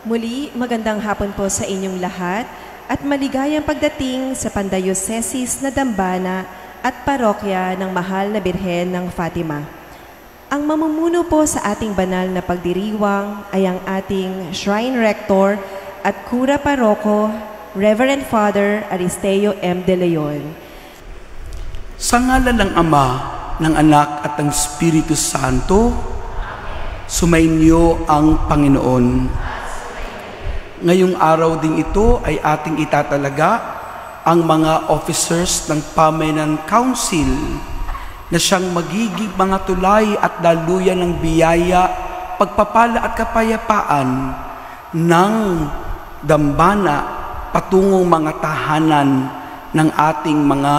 Muli, magandang hapon po sa inyong lahat at maligayang pagdating sa Pandayosesis na Dambana at Parokya ng Mahal na Birhen ng Fatima. Ang mamumuno po sa ating banal na pagdiriwang ay ang ating Shrine Rector at Kura Paroko, Reverend Father Aristeo M. De Leon. Sa ngalan ng Ama, ng Anak at ng Espiritu Santo, sumainyo ang Panginoon. Ngayong araw ding ito ay ating itatalaga ang mga officers ng Pamayanan Council na siyang magiging mga tulay at daluyan ng biyaya, pagpapala at kapayapaan ng dambana patungong mga tahanan ng ating mga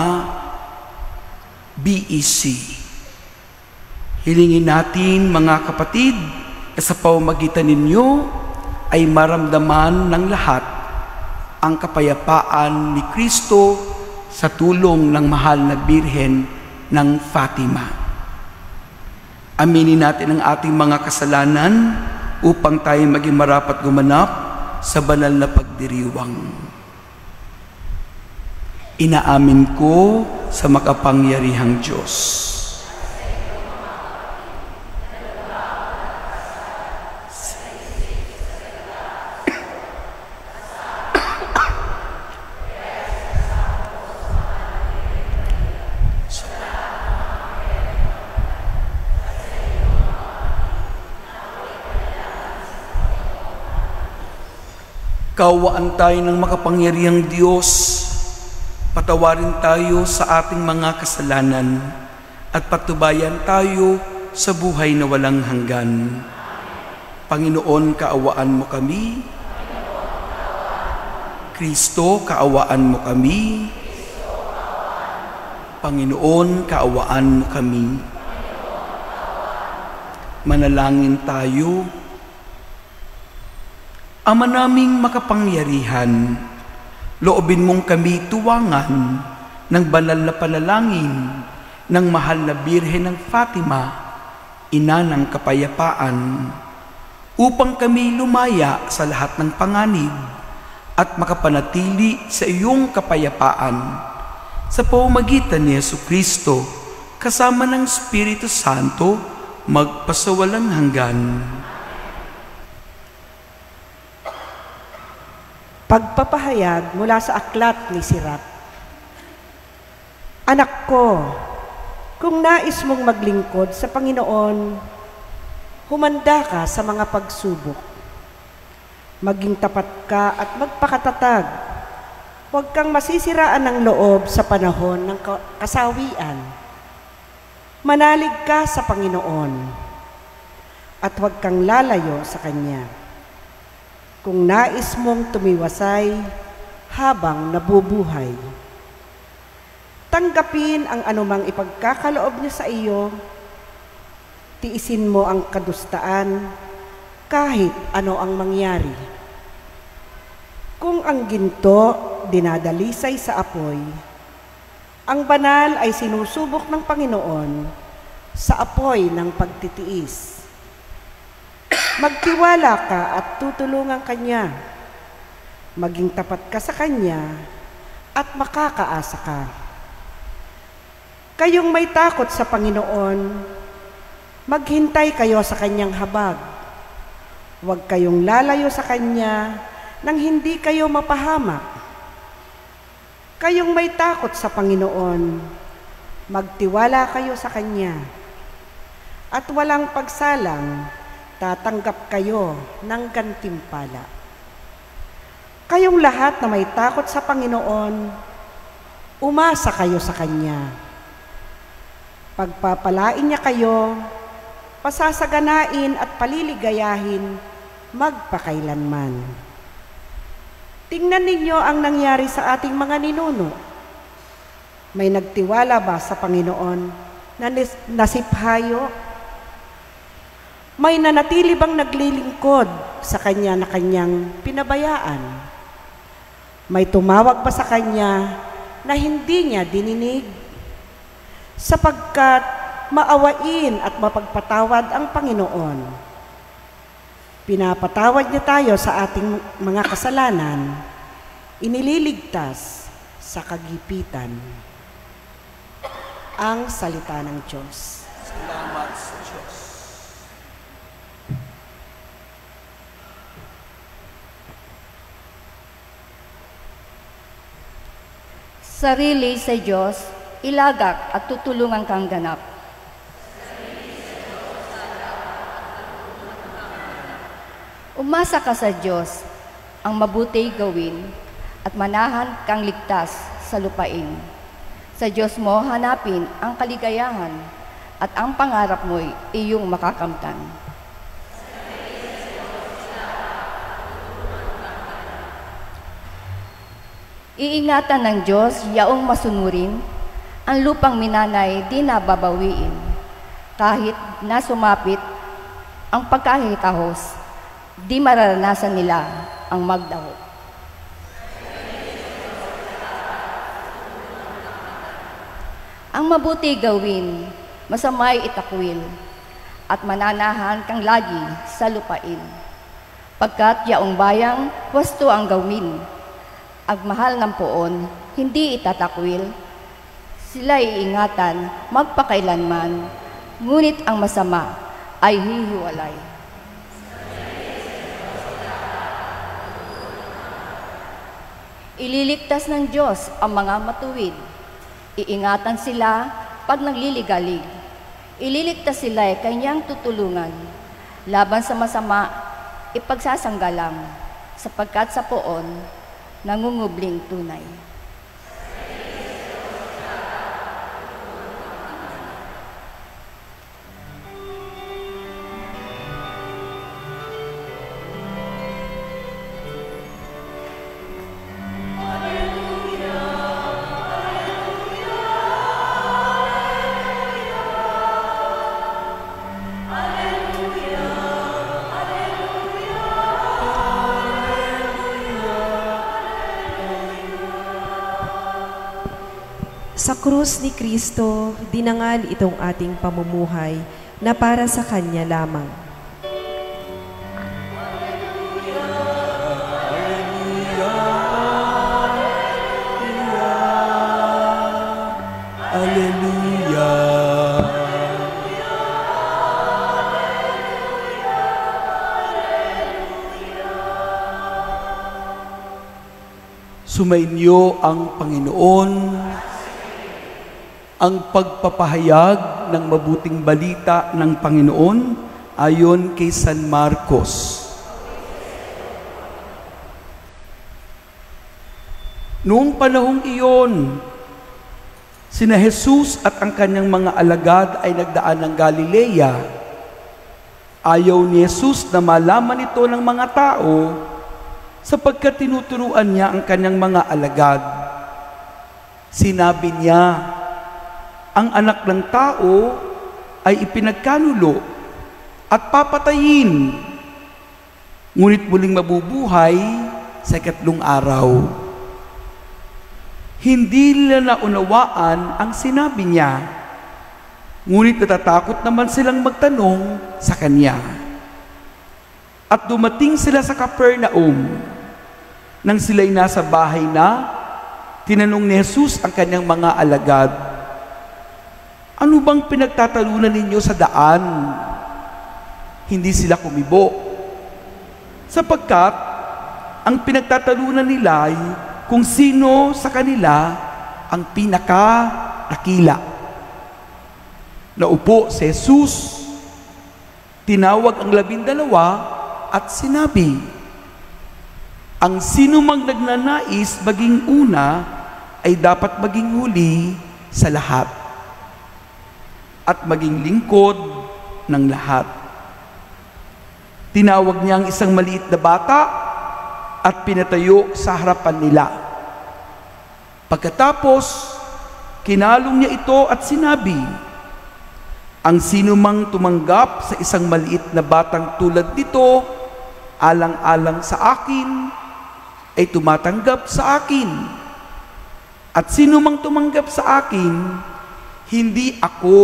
BEC. Hilingin natin mga kapatid na sa pamamagitan ninyo ay maramdaman ng lahat ang kapayapaan ni Kristo sa tulong ng Mahal na Birhen ng Fatima. Aminin natin ang ating mga kasalanan upang tayo maging marapat gumanap sa banal na pagdiriwang. Inaamin ko sa makapangyarihang Diyos. Kaawaan tayo ng makapangyarihang Diyos, patawarin tayo sa ating mga kasalanan at patubayan tayo sa buhay na walang hanggan. Panginoon, kaawaan mo kami. Kristo, kaawaan mo kami. Panginoon, kaawaan mo kami. Manalangin tayo. Ama naming makapangyarihan, loobin mong kami tuwangan ng banal na panalangin ng Mahal na Birhen ng Fatima, ina ng kapayapaan, upang kami lumaya sa lahat ng panganib at makapanatili sa iyong kapayapaan sa pamamagitan ni Jesucristo kasama ng Espiritu Santo magpasawalang hanggan. Pagpapahayag mula sa aklat ni Sirach. Anak ko, kung nais mong maglingkod sa Panginoon, humanda ka sa mga pagsubok. Maging tapat ka at magpakatatag. Huwag kang masisiraan ng loob sa panahon ng kasawian. Manalig ka sa Panginoon at huwag kang lalayo sa Kanya. Kung nais mong tumiwasay habang nabubuhay. Tanggapin ang anumang ipagkakaloob niya sa iyo, tiisin mo ang kadustaan kahit ano ang mangyari. Kung ang ginto dinadalisay sa apoy, ang banal ay sinusubok ng Panginoon sa apoy ng pagtitiis. Magtiwala ka at tutulungan Kanya. Maging tapat ka sa Kanya at makakaasa ka. Kayong may takot sa Panginoon, maghintay kayo sa Kanyang habag. Huwag kayong lalayo sa Kanya nang hindi kayo mapahamak. Kayong may takot sa Panginoon, magtiwala kayo sa Kanya. At walang pagsalang, tatanggap kayo ng gantimpala. Kayong lahat na may takot sa Panginoon, umasa kayo sa Kanya. Pagpapalain niya kayo, pasasaganain at paliligayahin magpakailanman. Tingnan ninyo ang nangyari sa ating mga ninuno. May nagtiwala ba sa Panginoon na nasiphayo? May nanatili bang naglilingkod sa Kanya na Kanyang pinabayaan? May tumawag ba sa Kanya na hindi niya dininig? Sapagkat maawain at mapagpatawad ang Panginoon. Pinapatawad niya tayo sa ating mga kasalanan, inililigtas sa kagipitan. Ang salita ng Diyos. Salamat sa Diyos. Sarili sa Diyos, ilagak at tutulungan kang ganap. Umasa ka sa Diyos, ang mabuti gawin, at manahan kang ligtas sa lupain. Sa Diyos mo hanapin ang kaligayahan, at ang pangarap mo'y iyong makakamtan. Iingatan ng Diyos yaong masunurin, ang lupang minanay di nababawiin. Kahit na sumapit ang pagkahitahos, di mararanasan nila ang magdaho. Ang mabuti gawin, masamay itakwil, at mananahan kang lagi sa lupain. Pagkat yaong bayang wasto ang gawin, agmahal ng poon, hindi itatakwil, sila'y iingatan magpakailanman, ngunit ang masama ay hihiwalay. Ililigtas ng Diyos ang mga matuwid, iingatan sila pag nagliligalig, ililigtas sila ay kanyang tutulungan, laban sa masama, ipagsasanggalang, sapagkat sa poon, nangungubling tunay. Sa krus ni Kristo, dinangal itong ating pamumuhay na para sa Kanya lamang. Alleluia. Sumainyo ang Panginoon. Ang pagpapahayag ng mabuting balita ng Panginoon ayon kay San Marcos. Noong panahong iyon, sina Jesus at ang kanyang mga alagad ay nagdaan ng Galilea. Ayaw ni Jesus na malaman ito ng mga tao sapagkat tinuturuan niya ang kanyang mga alagad. Sinabi niya, ang anak ng tao ay ipinagkanulo at papatayin, ngunit muling mabubuhay sa ikatlong araw. Hindi nila naunawaan ang sinabi niya, ngunit natatakot naman silang magtanong sa kanya. At dumating sila sa Capernaum. Nang sila'y nasa bahay na, tinanong ni Jesus ang kanyang mga alagad, ano bang pinagtatalunan ninyo sa daan? Hindi sila kumibo. Sapagkat, ang pinagtatalunan nila ay kung sino sa kanila ang pinaka-dakila. Naupo si Jesus, tinawag ang 12 at sinabi, ang sino mang nagnanais maging una ay dapat maging huli sa lahat at maging lingkod ng lahat. Tinawag niya ang isang maliit na bata at pinatayo sa harapan nila. Pagkatapos, kinalong niya ito at sinabi, ang sino mang tumanggap sa isang maliit na batang tulad nito, alang-alang sa akin, ay tumatanggap sa akin. At sino mang tumanggap sa akin, hindi ako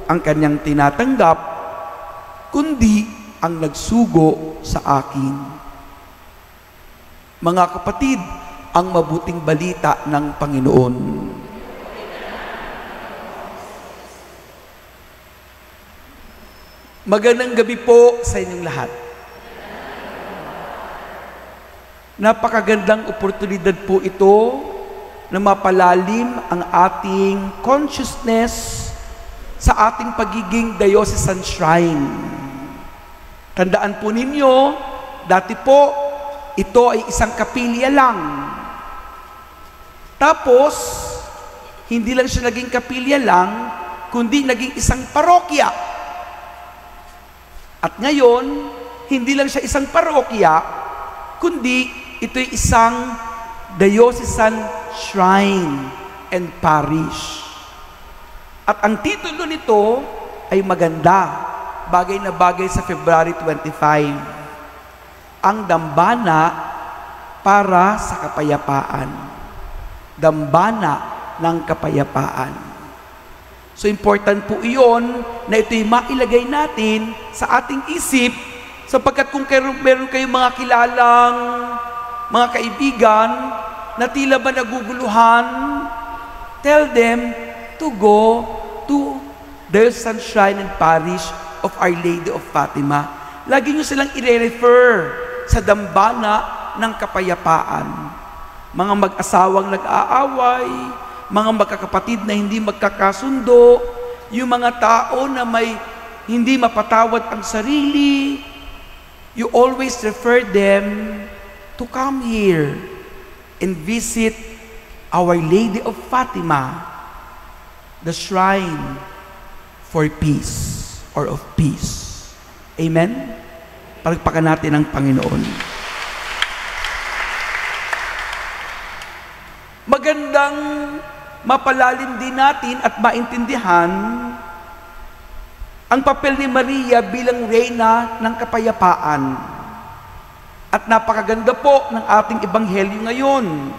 ang kanyang tinatanggap, kundi ang nagsugo sa akin. Mga kapatid, ang mabuting balita ng Panginoon. Magandang gabi po sa inyong lahat. Napakagandang oportunidad po ito na mapalalim ang ating consciousness sa ating pagiging diocesan shrine. Tandaan po ninyo, dati po, ito ay isang kapilya lang. Tapos, hindi lang siya naging kapilya lang, kundi naging isang parokya. At ngayon, hindi lang siya isang parokya, kundi ito'y isang diocesan shrine and parish. At ang titulo nito ay maganda, bagay na bagay sa February 25. Ang dambana para sa kapayapaan. Dambana ng kapayapaan. So important po iyon na ito'y mailagay natin sa ating isip, sapagkat kung meron kayong mga kilalang mga kaibigan na tila ba naguguluhan, tell them to go to the Sunshine and Parish of Our Lady of Fatima. Lagi nyo silang i-refer sa dambana ng kapayapaan. Mga mag-asawang nag-aaway, mga magkakapatid na hindi magkakasundo, yung mga tao na may hindi mapatawad ang sarili, you always refer them to come here and visit Our Lady of Fatima, the shrine for peace or of peace. Amen? Palagpakan natin ang Panginoon. Magandang mapalalim din natin at maintindihan ang papel ni Maria bilang reyna ng kapayapaan. At napakaganda po ng ating ebanghelyo ngayon.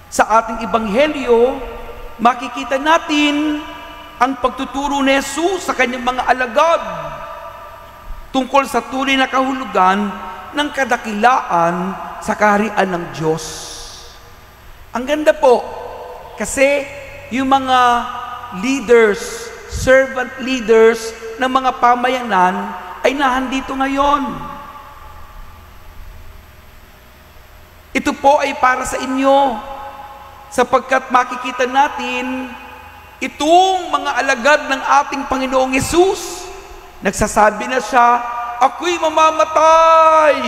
Sa ating ebanghelyo, makikita natin ang pagtuturo ni Jesus sa kanyang mga alagad tungkol sa tunay na kahulugan ng kadakilaan sa kaharian ng Diyos. Ang ganda po, kasi yung mga leaders, servant leaders ng mga pamayanan ay nahandito ngayon. Ito po ay para sa inyo, sapagkat makikita natin itong mga alagad ng ating Panginoong Hesus. Nagsasabi na siya, ako'y mamamatay.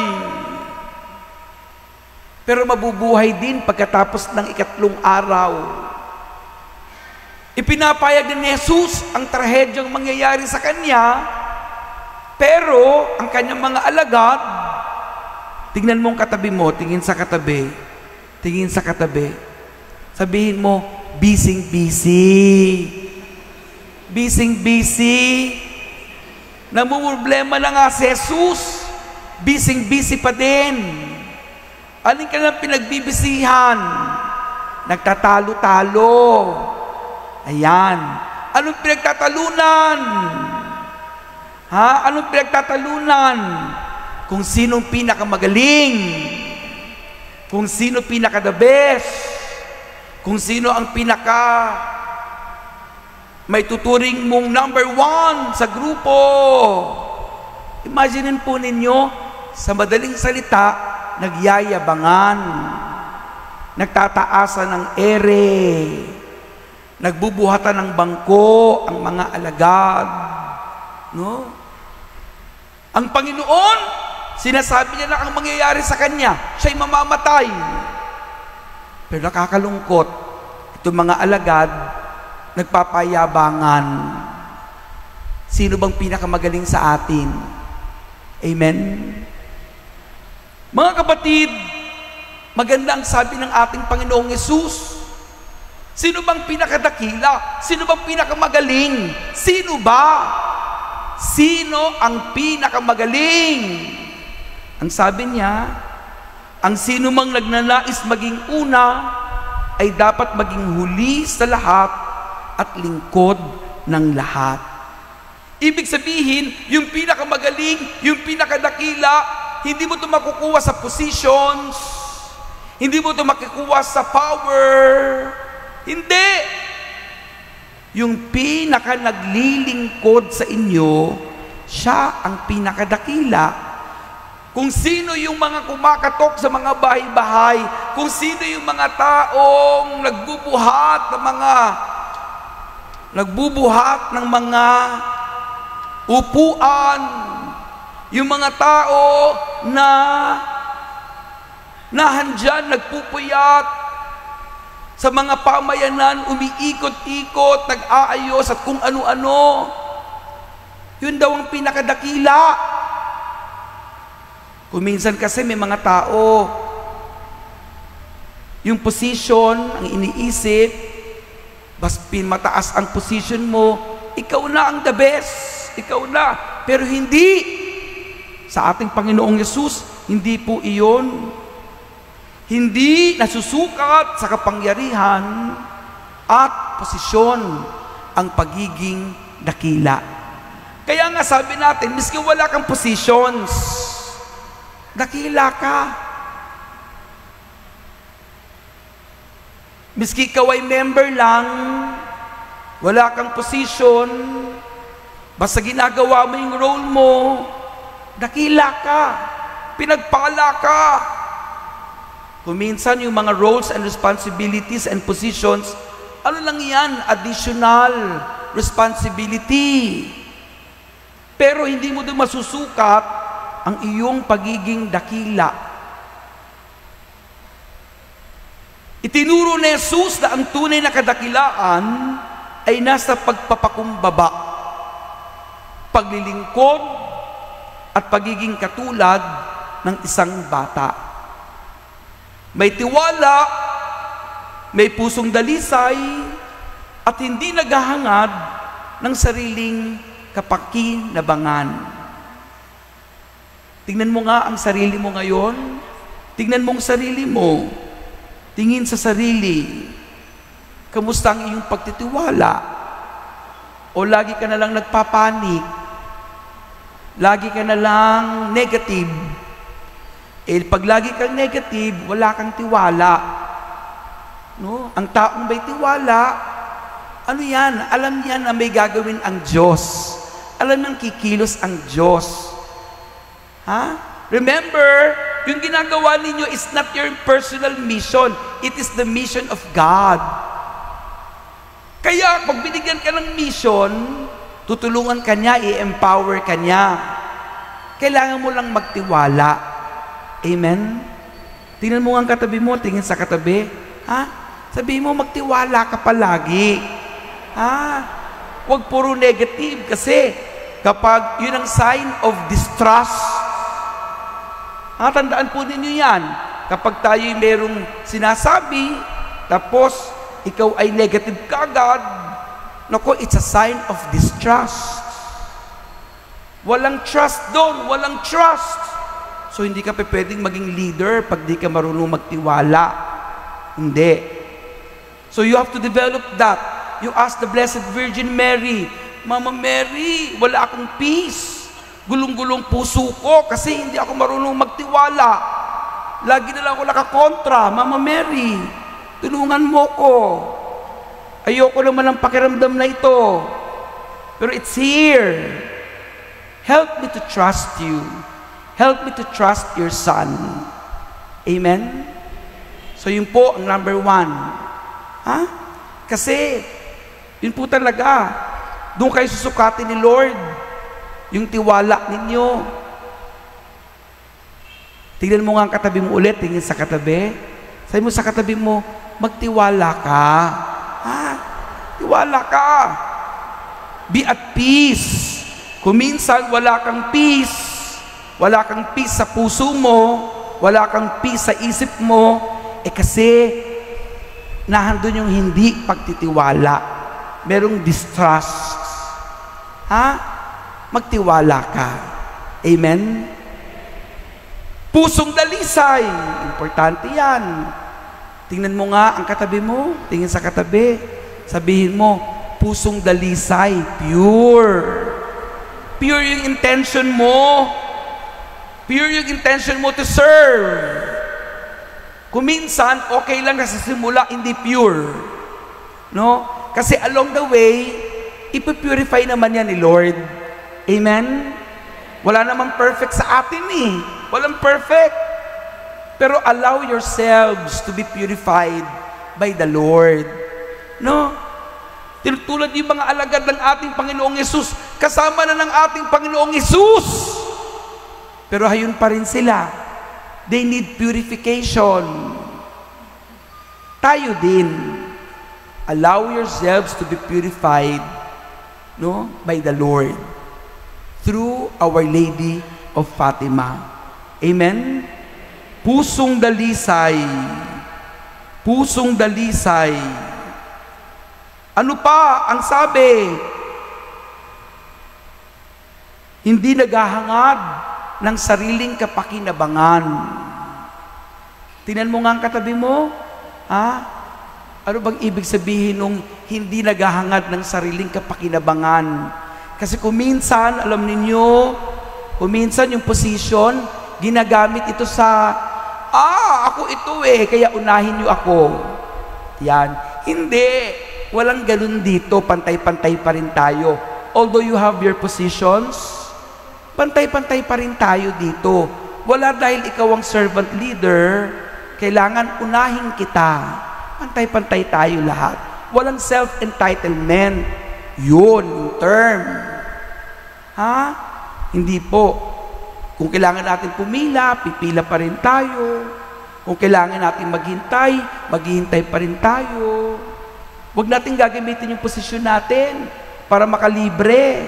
Pero mabubuhay din pagkatapos ng 3 araw. Ipinapayag din ni Jesus ang trahedyang mangyayari sa kanya, pero ang kanyang mga alagad, tingnan mo ang katabi mo, tingin sa katabi, tingin sa katabi. Sabihin mo, busy. Busy. Namumroblema na nga si Jesus, busy pa din. Alin ka lang pinagbibisihan? Nagtatalo-talo. Ayan. Anong pinagtatalunan? Anong pinagtatalunan? Kung sinong pinakamagaling, kung sino pinaka-the best, kung sino ang may tuturing mong number 1 sa grupo. Imaginin po ninyo, sa madaling salita, nagyayabangan, nagtataasan ng ere, nagbubuhatan ng bangko ang mga alagad. No? Ang Panginoon, sinasabi niya na ang mangyayari sa kanya, siya'y mamamatay. Pero nakakalungkot, itong mga alagad, nagpapayabangan. Sino bang pinakamagaling sa atin? Amen? Mga kapatid, maganda ang sabi ng ating Panginoong Hesus. Sino bang pinakadakila? Sino bang pinakamagaling? Sino ba? Sino ang pinakamagaling? Ang sabi niya, ang sino mang nagnanais maging una ay dapat maging huli sa lahat at lingkod ng lahat. Ibig sabihin, yung pinakamagaling, yung pinakadakila, hindi mo ito makukuha sa positions, hindi mo ito makukuha sa power. Hindi. Yung pinaka naglilingkod sa inyo, siya ang pinakadakila. Kung sino yung mga kumakatok sa mga bahay-bahay, kung sino yung mga taong nagbubuhat ng mga upuan, yung mga tao na nahandyan, nagpupuyat sa mga pamayanan, umiikot-ikot, nag-aayos at kung ano-ano, yun daw ang pinakadakila. Kung minsan kasi may mga tao, yung position, ang iniisip, bas mataas ang position mo, ikaw na ang the best, ikaw na. Pero hindi. Sa ating Panginoong Yesus, hindi po iyon. Hindi nasusukat sa kapangyarihan at posisyon ang pagiging dakila. Kaya nga sabi natin, miski wala kang positions, dakila ka. Miski ikaw ay member lang, wala kang position, basta ginagawa mo yung role mo, dakila ka, pinagpala ka. Kung minsan yung mga roles and responsibilities and positions, ano lang yan? Additional responsibility. Pero hindi mo doon masusukat ang iyong pagiging dakila. Itinuro ni Jesus na ang tunay na kadakilaan ay nasa pagpapakumbaba, paglilingkod, at pagiging katulad ng isang bata. May tiwala, may pusong dalisay, at hindi naghahangad ng sariling kapakinabangan. Tingnan mo nga ang sarili mo ngayon. Tingnan mo ang sarili mo. Tingin sa sarili. Kamusta ang iyong pagtitiwala? O lagi ka na lang nagpapanik? Lagi ka na lang negative? Pag lagi kang negative, wala kang tiwala. No? Ang taong may tiwala, ano yan? Alam yan na may gagawin ang Diyos. Alam nang kikilos ang Diyos. Ha? Remember, yung ginagawa ninyo is not your personal mission. It is the mission of God. Kaya, pag binigyan ka ng mission, tutulungan ka niya, i-empower ka niya. Kailangan mo lang magtiwala. Amen? Tingnan mo ang katabi mo, tingin sa katabi. Ha? Sabihin mo, magtiwala ka palagi. Ha? Huwag puro negative kasi kapag yun ang sign of distrust. Tandaan po ninyo yan. Kapag tayo'y merong sinasabi, tapos ikaw ay negative kagad, naku, it's a sign of distrust. Walang trust doon, walang trust. So, hindi ka pwedeng maging leader pag di ka marunong magtiwala. Hindi. So, you have to develop that. You ask the Blessed Virgin Mary, Mama Mary, wala akong peace. Gulong-gulong puso ko kasi hindi ako marunong magtiwala. Lagi na lang ako nakakontra. Mama Mary, tulungan mo ko. Ayoko naman ang pakiramdam na ito. Pero it's here. Help me to trust you. Help me to trust your Son. Amen? So yun po ang number 1. Ha? Kasi, yun po talaga. Doon kayo susukatin ni Lord. Yung tiwala ninyo. Tingnan mo nga ang katabi mo ulit. Tingin sa katabi. Sabi mo sa katabi mo, magtiwala ka. Ha? Tiwala ka. Be at peace. Kung minsan wala kang peace, wala kang peace sa puso mo, wala kang peace sa isip mo, kasi nahandun yung hindi pagtitiwala. Merong distrust. Ha? Magtiwala ka. Amen? Pusong dalisay. Importante yan. Tingnan mo nga ang katabi mo. Tingin sa katabi. Sabihin mo, pusong dalisay. Pure. Pure yung intention mo. Pure yung intention mo to serve. Kung minsan, okay lang na sa simula, hindi pure. No? Kasi along the way, ipipurify naman yan ni Lord. Amen? Wala namang perfect sa atin eh. Walang perfect. Pero allow yourselves to be purified by the Lord. No? Tulad yung mga alagad ng ating Panginoong Yesus, kasama na ng ating Panginoong Yesus. Pero hayun pa rin sila. They need purification. Tayo din. Allow yourselves to be purified, no, by the Lord through Our Lady of Fatima. Amen? Pusong dalisay. Pusong dalisay. Ano pa ang sabi? Hindi naghahangad ng sariling kapakinabangan. Tingnan mo nga ang katabi mo. Ano bang ibig sabihin nung hindi naghahangad ng sariling kapakinabangan? Kasi kung minsan, alam ninyo, kung minsan yung position, ginagamit ito sa, ako ito kaya unahin niyo ako. Yan. Hindi. Walang ganun dito. Pantay-pantay pa rin tayo. Although you have your positions, pantay-pantay pa rin tayo dito. Wala dahil ikaw ang servant leader, kailangan unahin kita. Pantay-pantay tayo lahat. Walang self-entitlement. Yun, yung term. Hindi po. Kung kailangan natin pumila, pipila pa rin tayo. Kung kailangan natin maghintay pa rin tayo. Huwag natin gagamitin yung posisyon natin para makalibre.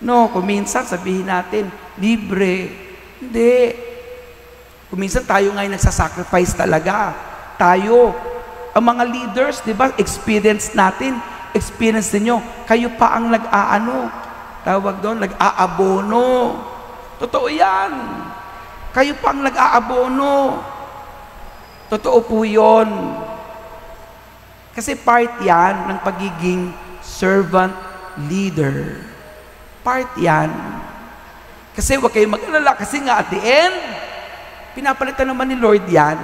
No, kung minsan sabihin natin, libre. Hindi. Kung minsan tayo ngayon nagsasacrifice talaga. Tayo. Ang mga leaders, di ba, experience ninyo, kayo pa ang tawag doon, nag-aabono. Totoo yan. Kayo pa ang nag-aabono. Totoo po yun. Kasi part yan ng pagiging servant leader. Part yan. Kasi huwag kayong mag-alala. Kasi nga at the end, pinapalitan naman ni Lord yan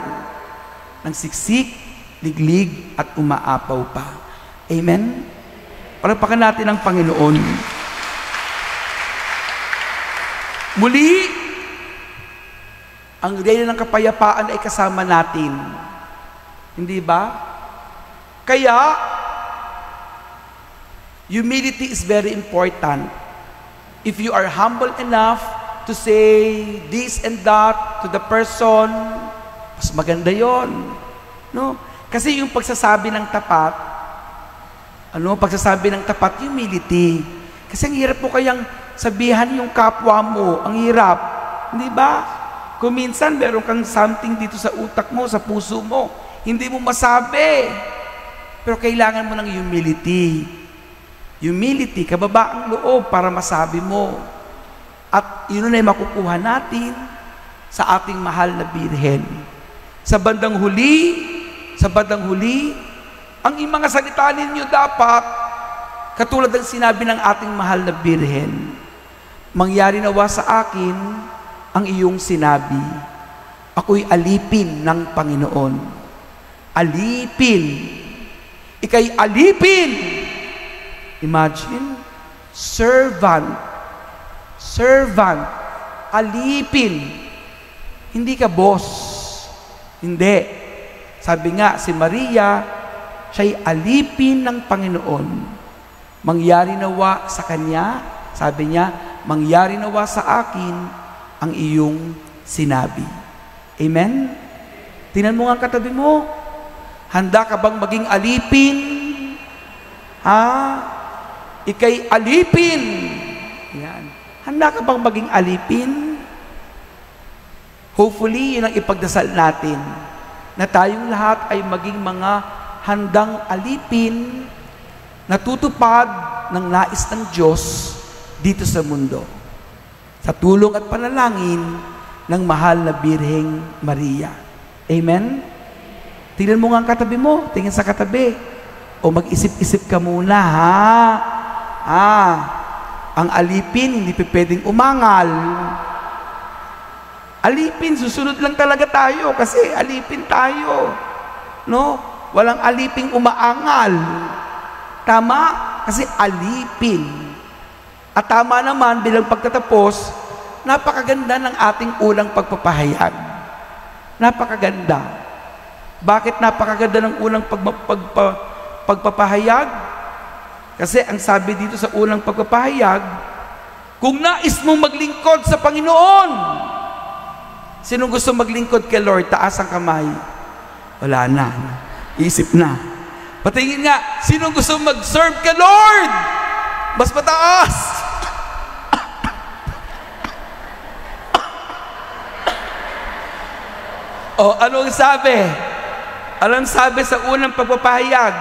ng siksik, liglig, at umaapaw pa. Amen? Palakpakan natin ang Panginoon. Muli, ang reyna ng kapayapaan ay kasama natin. Hindi ba? Kaya, humility is very important. If you are humble enough to say this and that to the person, mas maganda yon. No? Kasi yung pagsasabi ng tapat, humility. Kasi ang hirap po kayang sabihan yung kapwa mo, ang hirap. Hindi ba? Kung minsan meron kang something dito sa utak mo, sa puso mo, hindi mo masabi. Pero kailangan mo ng humility. Humility, kababaang loob para masabi mo. At yun ay makukuha natin sa ating mahal na Birhen. Sa bandang huli, ang mga salita ninyo dapat, katulad ng sinabi ng ating mahal na Birhen, mangyari nawa sa akin ang iyong sinabi. Ako'y alipin ng Panginoon. Alipin. Ika'y alipin. Imagine, servant, alipin. Hindi ka boss. Hindi. Sabi nga, si Maria, siya'y alipin ng Panginoon. Mangyari nawa sa kanya, sabi niya, mangyari nawa sa akin ang iyong sinabi. Amen? Tingnan mo nga ang katabi mo. Handa ka bang maging alipin? Ika'y alipin. Yan. Handa ka bang maging alipin? Hopefully, yun ang ipagdasal natin. Na tayong lahat ay maging mga handang alipin na tutupad ng nais ng Diyos dito sa mundo. Sa tulong at panalangin ng mahal na Birheng Maria. Amen? Tingnan mo nga ang katabi mo. Tingnan sa katabi. O mag-isip-isip ka muna, ha? Ang alipin, hindi pa pwedeng umangal. Alipin, susunod lang talaga tayo kasi alipin tayo. No? Walang aliping umaangal. Tama? Kasi alipin. At tama naman bilang pagtatapos, napakaganda ng ating unang pagpapahayag. Napakaganda. Bakit napakaganda ng unang pagpapahayag? Kasi ang sabi dito sa unang pagpapahayag, kung nais mong maglingkod sa Panginoon, sino gusto maglingkod kay Lord? Taas ang kamay. Wala na. Isip na. Patingin nga, sino gusto mag-serve kay Lord? Mas mataas. O, anong sabi? Anong sabi sa unang pagpapahayag?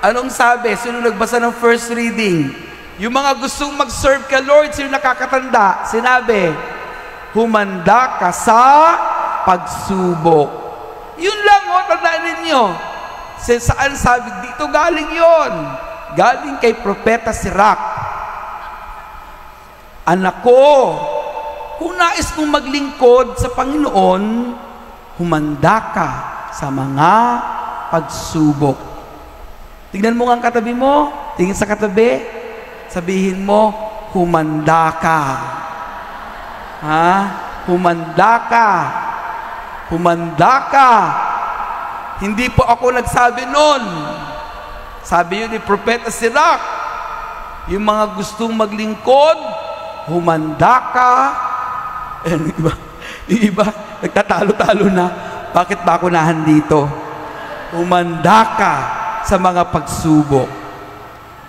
Anong sabi? Sino nagbasa ng first reading? Yung mga gustong mag-serve kay Lord, sino nakakatanda? Sinabi, humanda ka sa pagsubok. Yun lang, tandaan ninyo. Saan sabi? Dito galing yon. Galing kay Propeta Sirach. Anak ko, kung nais mong maglingkod sa Panginoon, humanda ka sa mga pagsubok. Tingnan mo nga ang katabi mo, tingin sa katabi, sabihin mo, humanda ka. Ha? Humanda ka. Humanda ka. Hindi po ako nagsabi nun. Sabi yun ni Propeta Sirach, yung mga gustong maglingkod, humanda ka. Yung iba, nagtatalo-talo na, bakit ba ako nahan dito? Humanda ka sa mga pagsubok.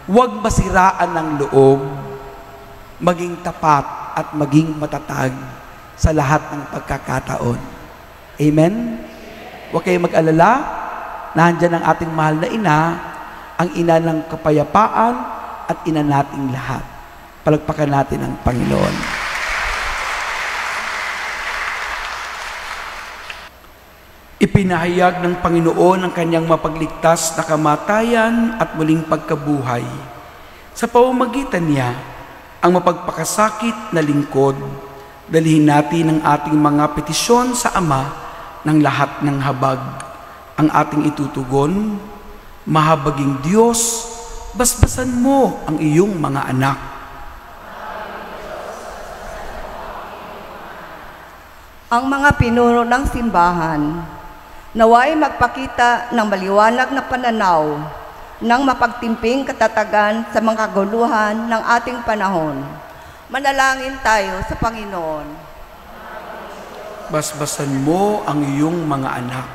Huwag masiraan ng loob, maging tapat at maging matatag sa lahat ng pagkakataon. Amen? Huwag kayong mag-alala, nandiyan ang ating mahal na ina, ang ina ng kapayapaan at ina nating lahat. Palagpakan natin ang Panginoon. Ipinahayag ng Panginoon ang kanyang mapagligtas na kamatayan at muling pagkabuhay. Sa pamamagitan niya, ang mapagpakasakit na lingkod, dalhin natin ang ating mga petisyon sa Ama ng lahat ng habag. Ang ating itutugon, mahabaging Diyos, basbasan mo ang iyong mga anak. Ang mga pinuno ng simbahan, naway magpakita ng maliwanag na pananaw ng mapagtimping katatagan sa mga kaguluhan ng ating panahon. Manalangin tayo sa Panginoon. Basbasan mo ang iyong mga anak.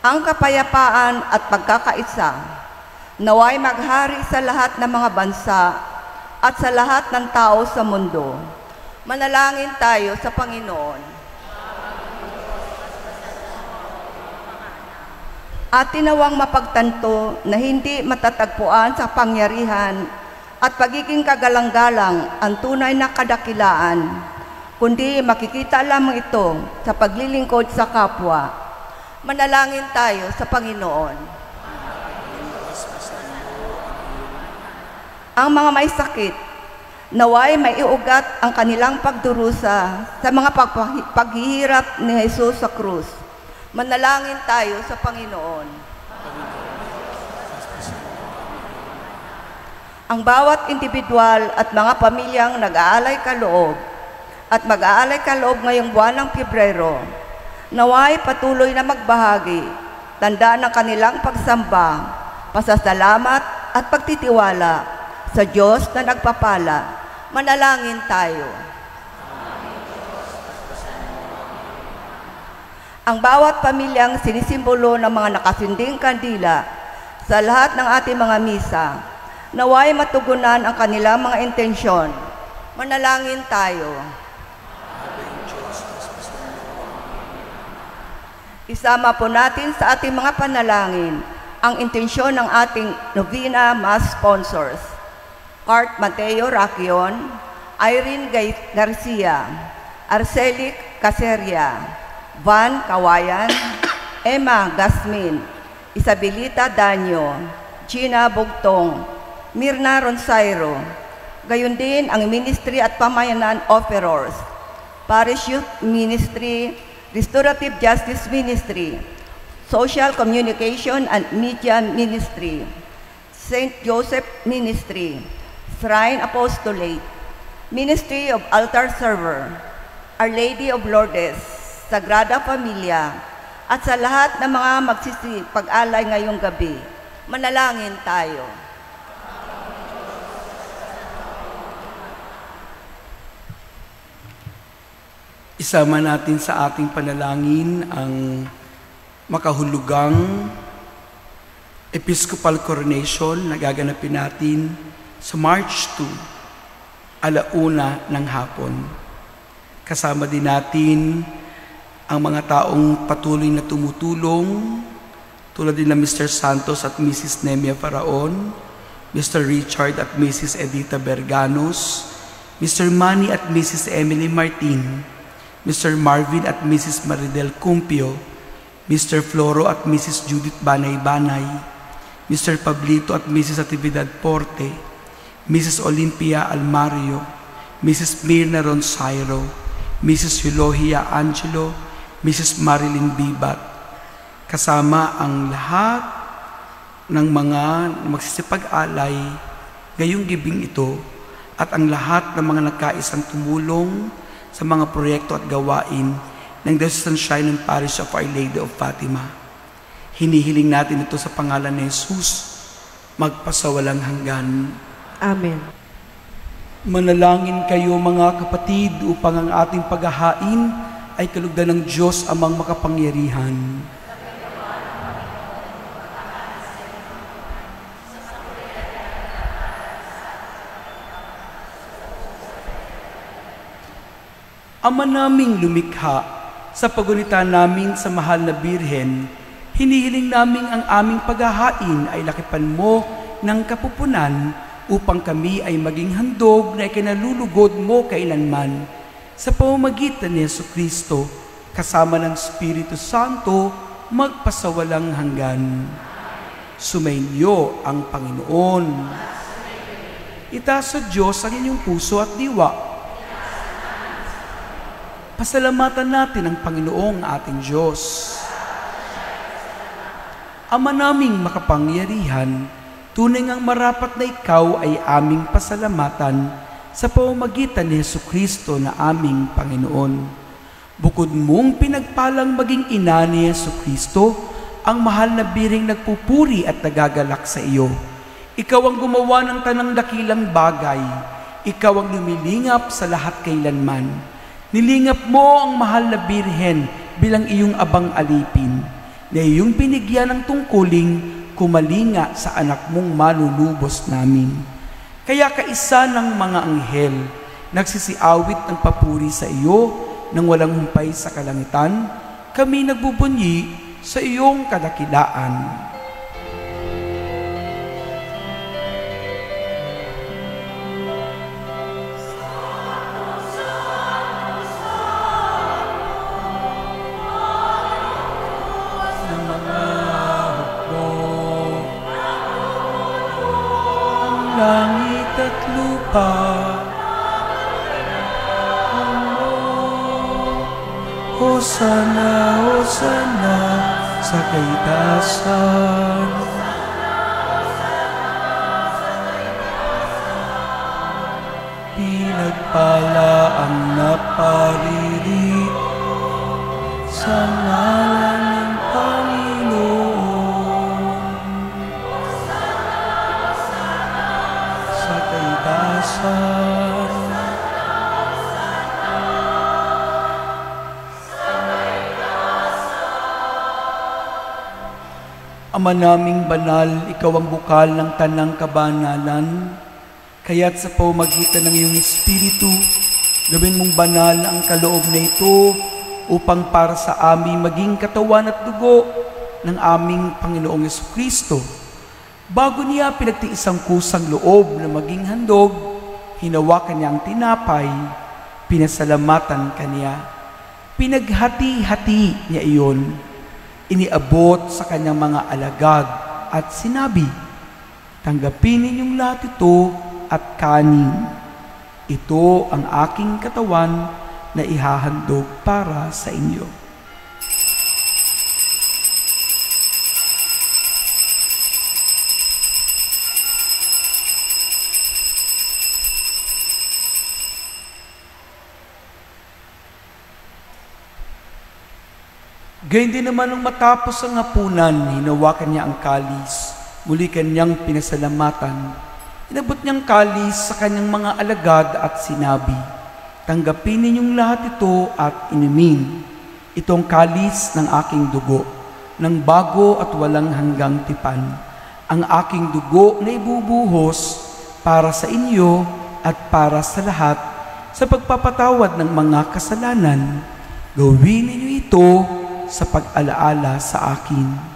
Ang kapayapaan at pagkakaisa, naway maghari sa lahat ng mga bansa at sa lahat ng tao sa mundo. Manalangin tayo sa Panginoon. At tinawang mapagtanto na hindi matatagpuan sa pangyarihan at pagiging kagalang-galang ang tunay na kadakilaan, kundi makikita lamang ito sa paglilingkod sa kapwa. Manalangin tayo sa Panginoon. Ang mga may sakit, naway may iugat ang kanilang pagdurusa sa mga paghihirap ni Jesus sa krus. Manalangin tayo sa Panginoon. Ang bawat individual at mga pamilyang nag-aalay kaloob at mag-aalay kaloob ngayong buwan ng Pebrero, naway patuloy na magbahagi, tanda ng kanilang pagsamba, pasasalamat at pagtitiwala sa Diyos na nagpapala. Manalangin tayo. Ang bawat pamilyang sinisimbolo ng mga nakasinding kandila sa lahat ng ating mga misa, naway matugunan ang kanilang mga intensyon. Manalangin tayo. Isama po natin sa ating mga panalangin ang intensyon ng ating Novena Mass sponsors. Cart Mateo Racion, Irene Garcia, Arcelic Caseria, Van Kawayan, Emma Gasmin, Isabelita Danyo, Gina Bugtong, Mirna Ronsairo, Gayon din ang Ministry at Pamayanan Offerors, Parish Youth Ministry, Restorative Justice Ministry, Social Communication and Media Ministry, St. Joseph Ministry, Shrine Apostolate, Ministry of Altar Server, Our Lady of Lourdes, Sagrada Familia, at sa lahat ng mga magsisipag-alay ngayong gabi, manalangin tayo. Isama natin sa ating panalangin ang makahulugang Episcopal Coronation na gaganapin natin sa March 2, 1:00 ng hapon. Kasama din natin ang mga taong patuloy na tumutulong tulad din na Mr. Santos at Mrs. Nemia Faraon, Mr. Richard at Mrs. Edita Berganos, Mr. Manny at Mrs. Emily Martin, Mr. Marvin at Mrs. Maridel Cumpio, Mr. Floro at Mrs. Judith Banay-Banay, Mr. Pablito at Mrs. Atividad Porte, Mrs. Olympia Almario, Mrs. Mirna Ronsairo, Mrs. Eulohia Angelo, Mrs. Marilyn Bibat, kasama ang lahat ng mga magsisipag-alay ngayong gibing ito at ang lahat ng mga nagkaisang tumulong sa mga proyekto at gawain ng Diocesan Shrine and Parish of Our Lady of Fatima. Hinihiling natin ito sa pangalan ni Jesus, magpasawalang hanggan. Amen. Manalangin kayo mga kapatid upang ang ating paghahain ay kalugdan ng Diyos amang makapangyarihan. Ama naming lumikha, sa pagunita namin sa mahal na Birhen, hinihiling namin ang aming paghahain ay lakipan mo ng kapupunan upang kami ay maging handog na ikinalulugod mo kailanman. Sa pamamagitan ni Jesucristo, kasama ng Espiritu Santo, magpasawalang hanggan. Sumainyo ang Panginoon. Itaas sa Diyos ang inyong puso at diwa. Pasalamatan natin ang Panginoong ating Diyos. Ama naming makapangyarihan, tunay ngang marapat na ikaw ay aming pasalamatan sa pamamagitan ni Jesucristo na aming Panginoon. Bukod mong pinagpalang maging ina ni Jesucristo, ang mahal na biring nagpupuri at nagagalak sa iyo. Ikaw ang gumawa ng tanang dakilang bagay. Ikaw ang lumilingap sa lahat kailanman. Nilingap mo ang mahal na Birhen bilang iyong abang alipin, na iyong binigyan ng tungkuling kumalinga sa anak mong manunubos namin. Kaya kaisa ng mga anghel, nagsisiawit ng papuri sa iyo nang walang humpay sa kalangitan, kami nagbubunyi sa iyong kadakilaan. Langit at lupa, Hosana, Hosana sa kaitasan. Pinagpala ang naparirit sa ngalan ng Panginoon. Sa kaitasan. Ama naming banal, ikaw ang bukal ng tanang kabanalan, kaya't sa pamamagitan ng iyong Espiritu, gawin mong banal ang kaloob na ito upang para sa amin maging katawan at dugo ng aming Panginoong Jesucristo. Bago niya pinagtiis ang kusang loob na maging handog, hinawakan niya ang tinapay, pinasalamatan kaniya, pinaghati-hati niya iyon, iniabot sa kanyang mga alagad at sinabi, tanggapin ninyong lahat ito at kanin. Ito ang aking katawan na ihahandog para sa inyo. Gayun din naman nung matapos ang hapunan, hinawakan niya ang kalis. Muli kanyang pinasalamatan. Inabot niyang kalis sa kanyang mga alagad at sinabi, "Tanggapin ninyong lahat ito at inumin. Itong kalis ng aking dugo, ng bago at walang hanggang tipan. Ang aking dugo na ibubuhos para sa inyo at para sa lahat sa pagpapatawad ng mga kasalanan. Gawin ninyo ito sa pag-alaala sa akin."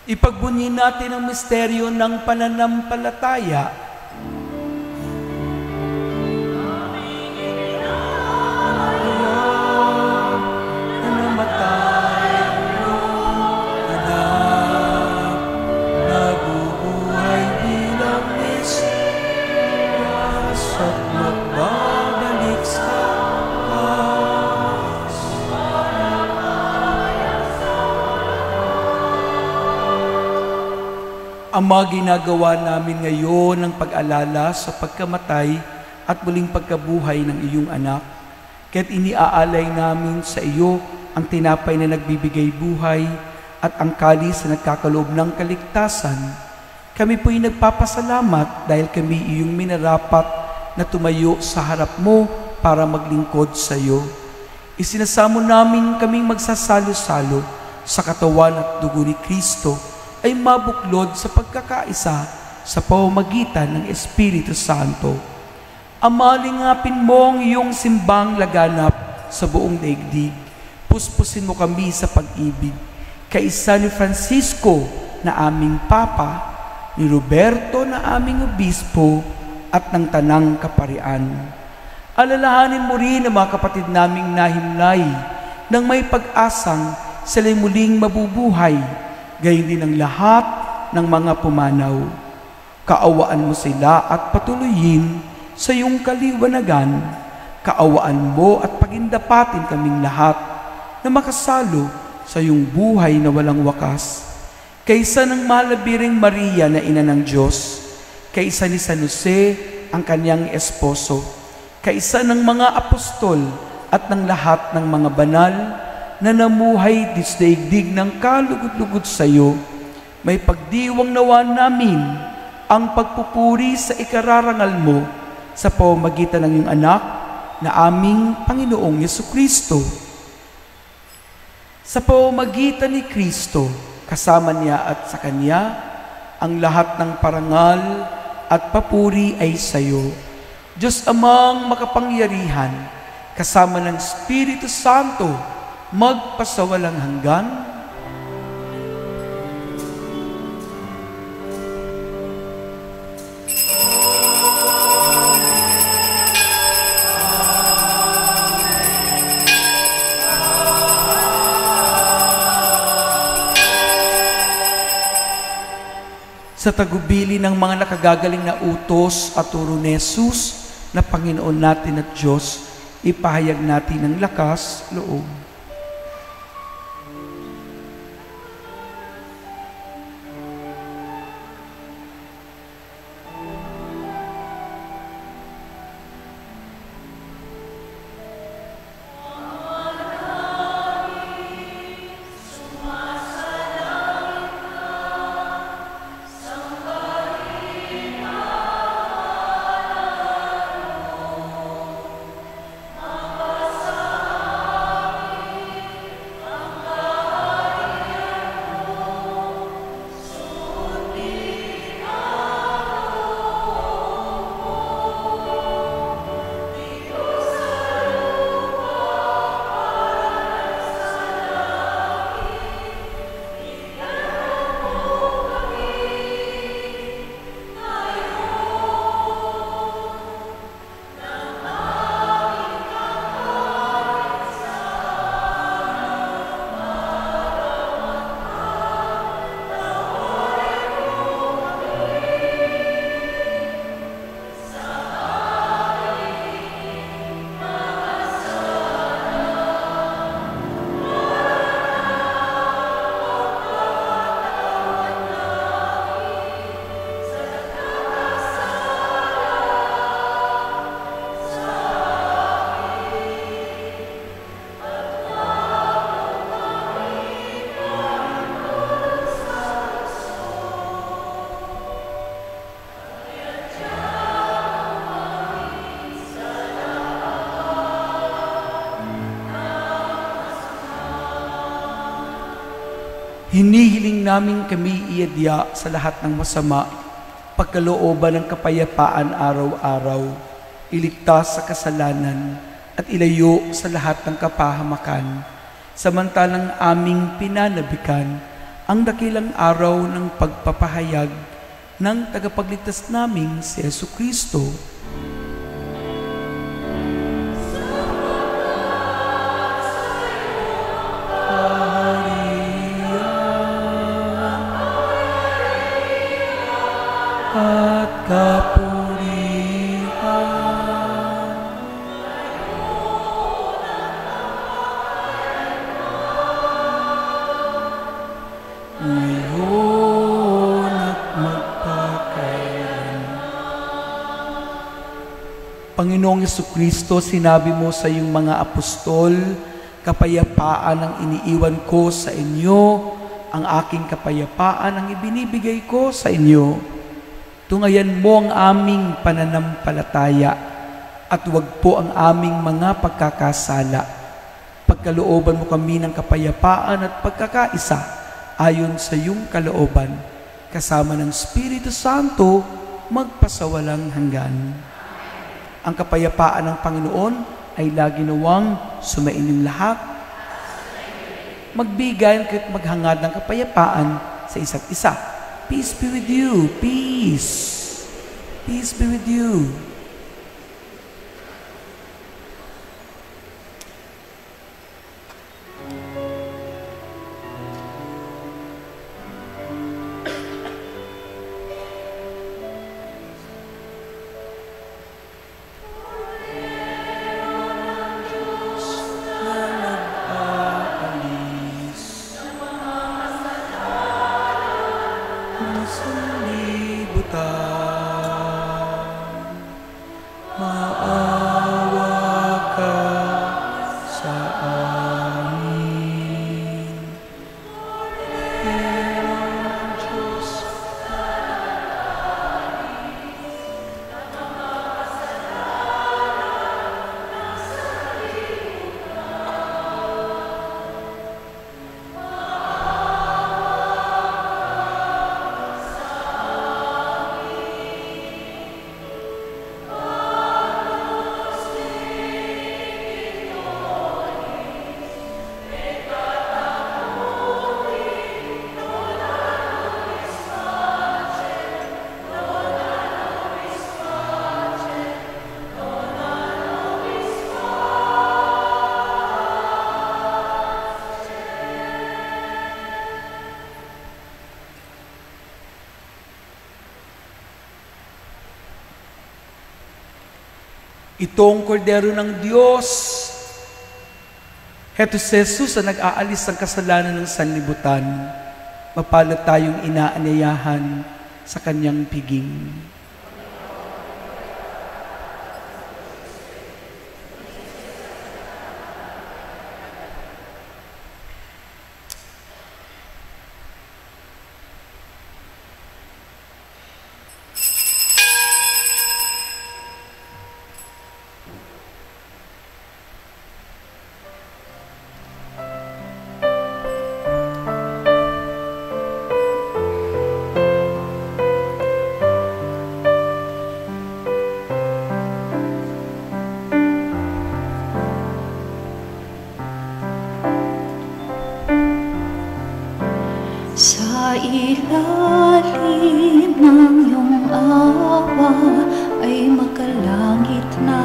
Ipagbunyi natin ang misteryo ng pananampalataya. Ama, ginagawa namin ngayon ng pag-alala sa pagkamatay at muling pagkabuhay ng iyong anak. Kaya't iniaalay namin sa iyo ang tinapay na nagbibigay buhay at ang kalis na nagkakaloob ng kaligtasan. Kami po'y nagpapasalamat dahil kami iyong minarapat na tumayo sa harap mo para maglingkod sa iyo. Isinasamo namin kaming magsasalo-salo sa katawan at dugo ni Kristo ay mabuklod sa pagkakaisa sa pamamagitan ng Espiritu Santo. Ama, lingapin mo ang iyong simbang laganap sa buong daigdig. Puspusin mo kami sa pag-ibig. Kaisa ni Francisco na aming Papa, ni Roberto na aming Obispo, at ng Tanang Kaparian. Alalahanin mo rin ang mga kapatid naming nahimlay nang may pag-asang sila'y muling mabubuhay, gayon din ang lahat ng mga pumanaw. Kaawaan mo sila at patuloyin sa iyong kaliwanagan. Kaawaan mo at pagindapatin kaming lahat na makasalo sa iyong buhay na walang wakas. Kaysa ng mahal na Birheng Maria na ina ng Diyos, kaysa ni San Jose ang kanyang esposo, kaysa ng mga apostol at ng lahat ng mga banal na namuhay disdaigdig ng kalugod-lugod sa iyo, may pagdiwang nawa namin ang pagpupuri sa ikararangal mo sa pamamagitan ng iyong anak na aming Panginoong Yesukristo. Sa pamamagitan ni Kristo, kasama niya at sa Kanya, ang lahat ng parangal at papuri ay sa iyo. Diyos Amang makapangyarihan, kasama ng Espiritu Santo, magpasawalang hanggan. Sa tagubili ng mga nakagagaling na utos at turo ni Jesus na Panginoon natin at Diyos, ipahayag natin ng lakas loob. Hinihiling namin kami iadya sa lahat ng masama, pagkalooban ng kapayapaan araw-araw, iligtas sa kasalanan, at ilayo sa lahat ng kapahamakan, samantalang aming pinanabikan ang dakilang araw ng pagpapahayag ng tagapagligtas naming si Jesucristo. At kapurihan ngayon at magpakailan. Panginoong Jesucristo, sinabi mo sa iyong mga apostol, kapayapaan ang iniiwan ko sa inyo, ang aking kapayapaan ang ibinibigay ko sa inyo. Tungayan mo ang aming pananampalataya at huwag po ang aming mga pagkakasala. Pagkalooban mo kami ng kapayapaan at pagkakaisa ayon sa iyong kalooban, kasama ng Espiritu Santo, magpasawalang hanggan. Ang kapayapaan ng Panginoon ay lagi nawang sumainyong lahat. Magbigayan kaya't maghangad ng kapayapaan sa isa't isa. Peace be with you. Peace. Peace be with you. Itong kordero ng Diyos. Heto si Jesus na nag-aalis ng kasalanan ng sanlibutan. Mapalad tayong inaanyayahan sa kanyang piging. Sa ilalim ng iyong awa ay makalangit na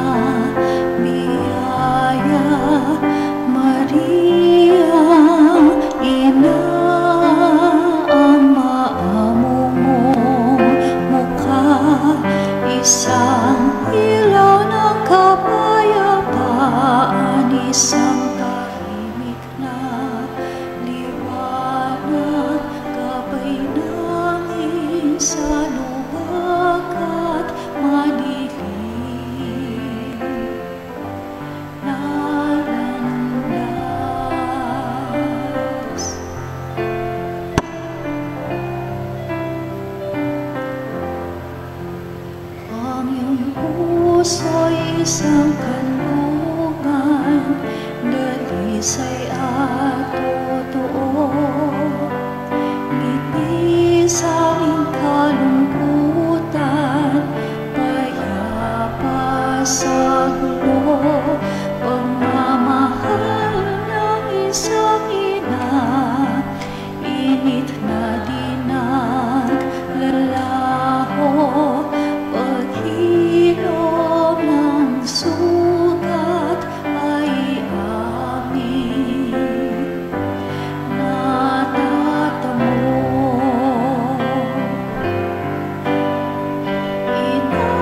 biyaya, Maria, ina ang maamo mong mukha, isang ilaw ng kapayapaan, isang tahimik na liwanag, gabay namin sa luwag at madilim na landas. Ang iyong puso'y isang kanlungan, dalisay at totoo. sa gulo, pagmamahal ng isang ina, init na lalaho, paghilom ng sugat ay amin natatamo. Ina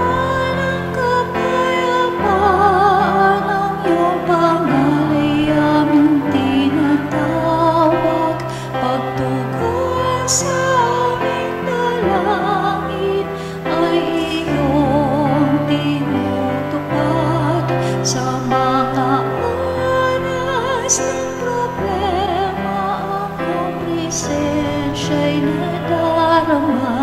ng kapayapaan, ang iyong pangalan ay aming tinatawag, pagtugon sa aming dalangin ay iyong tinutupad. Sa mga oras ng problema, ang iyong presensya'y nadarama.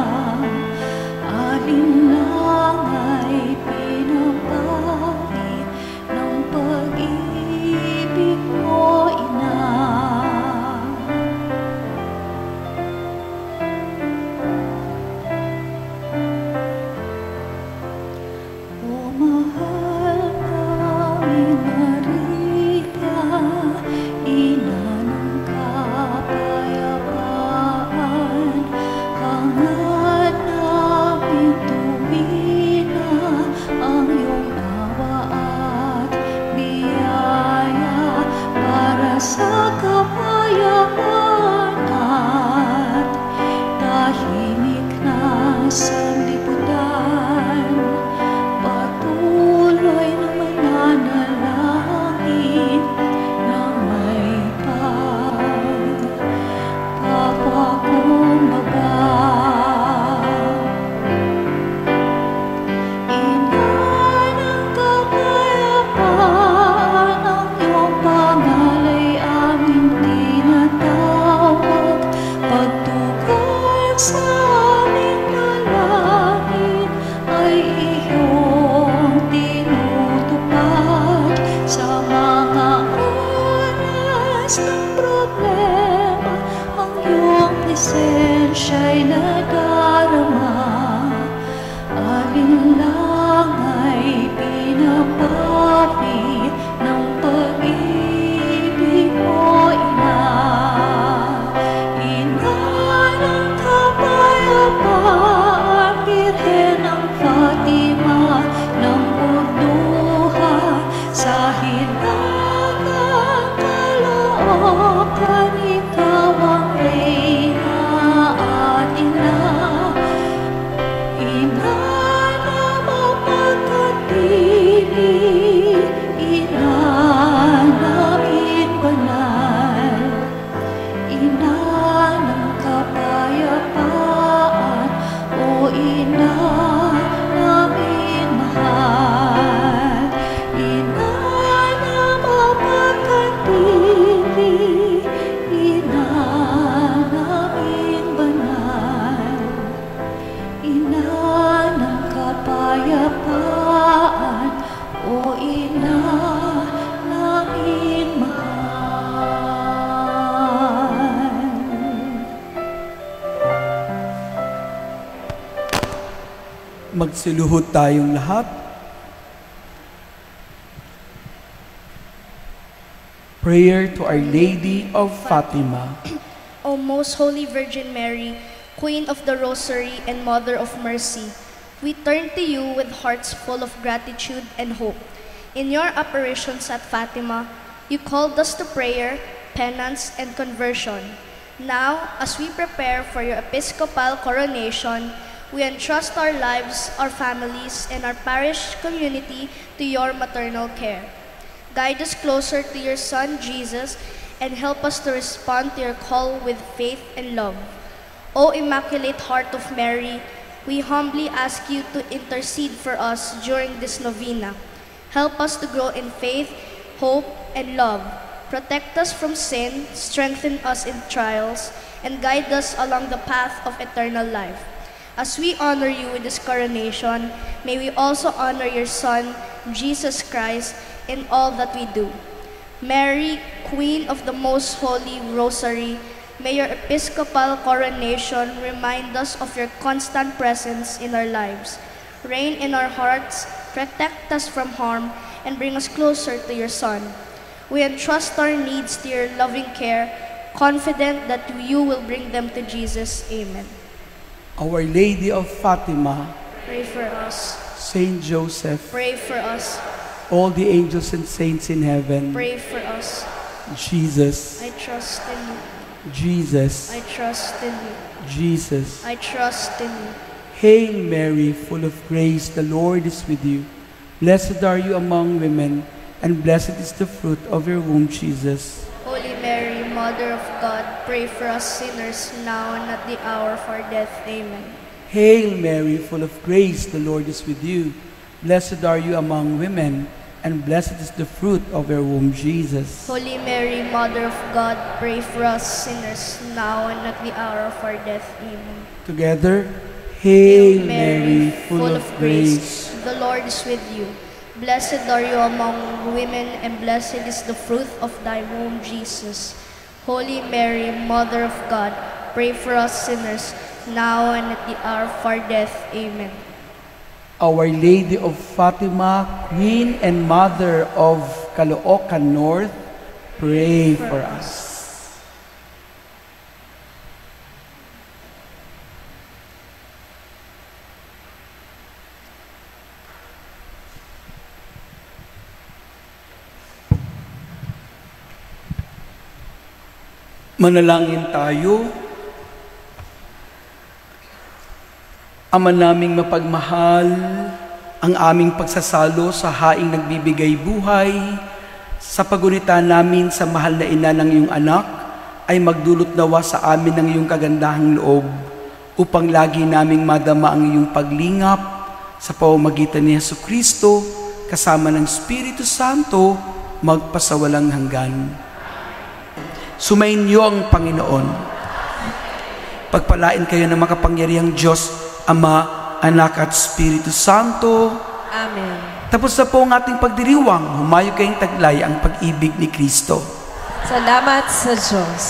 Alinlangan ay pinapari ng pag-ibig mo, Ina. O mahal naming Maria, ina ng kapayapaan, hangad namin tuwina ang iyong awa at biyaya para sa kapayapaan at tahimik na sanlibutan. Patuloy na mananalangin na may pagpapakumbaga. Ina ng kapayapaan, ang iyong pangalan ay aming tinatawag, pagtugon sa aming dalangin ay iyong tinutupad. Sa mga oras ng problema, ang iyong presensya'y nadarama. Alinlangan ay pinapari ng pag-ibig mo, Ina. Ina ng kapayapaan, Birhen ng Fatima ng Urduha, sa hilagang kalooban, ikaw ang reyna at ina. Ina na mapagkatili, ina namin banal, ina ng kapayapaan, o ina namin mahal. Ina na mapagkatili, ina namin banal, ina ng kapayapaan, o ina namin mahal. Magsiluhod tayong lahat. Prayer to Our Lady of Fatima. O most Holy Virgin Mary, Queen of the Rosary and Mother of Mercy, we turn to you with hearts full of gratitude and hope. In your apparitions at Fatima, you called us to prayer, penance, and conversion. Now, as we prepare for your episcopal coronation, we entrust our lives, our families, and our parish community to your maternal care. Guide us closer to your Son, Jesus, and help us to respond to your call with faith and love. O Immaculate Heart of Mary, we humbly ask you to intercede for us during this novena. Help us to grow in faith, hope, and love. Protect us from sin, strengthen us in trials, and guide us along the path of eternal life. As we honor you with this coronation, may we also honor your Son, Jesus Christ, in all that we do. Mary, Queen of the Most Holy Rosary, may your episcopal coronation remind us of your constant presence in our lives. Reign in our hearts, protect us from harm, and bring us closer to your Son. We entrust our needs to your loving care, confident that you will bring them to Jesus. Amen. Our Lady of Fatima, Pray for us. Saint Joseph, Pray for us. all the angels and saints in heaven, Pray for us. Jesus, I trust in you. Jesus, I trust in you. Jesus. I trust in you. Hail Mary, full of grace, the Lord is with you. Blessed are you among women, and blessed is the fruit of your womb, Jesus. Holy Mary, Mother of God, pray for us sinners now and at the hour of our death. Amen. Hail Mary, full of grace, the Lord is with you. Blessed are you among women, and blessed is the fruit of your womb, Jesus. Holy Mary, Mother of God, pray for us sinners now and at the hour of our death. Amen. Together, Hail Mary, full of grace. The Lord is with you. Blessed are you among women, and blessed is the fruit of thy womb, Jesus. Holy Mary, Mother of God, pray for us sinners, now and at the hour of our death. Amen. Our Lady of Fatima, Queen and Mother of Caloocan North, pray for us. Manalangin tayo. Ama naming mapagmahal, ang aming pagsasalo sa haing nagbibigay buhay, sa pagunita namin sa mahal na ina ng iyong anak, ay magdulot nawa sa amin ng iyong kagandahang loob, upang lagi naming madama ang iyong paglingap sa pamamagitan ni Jesucristo, kasama ng Espiritu Santo, magpasawalang hanggan. Sumainyo ang Panginoon. Pagpalain kayo ng makapangyarihang Diyos, Ama, Anak at Espiritu Santo. Amen. Tapos na po ang ating pagdiriwang. Humayo kayong taglay ang pag-ibig ni Kristo. Salamat sa Diyos.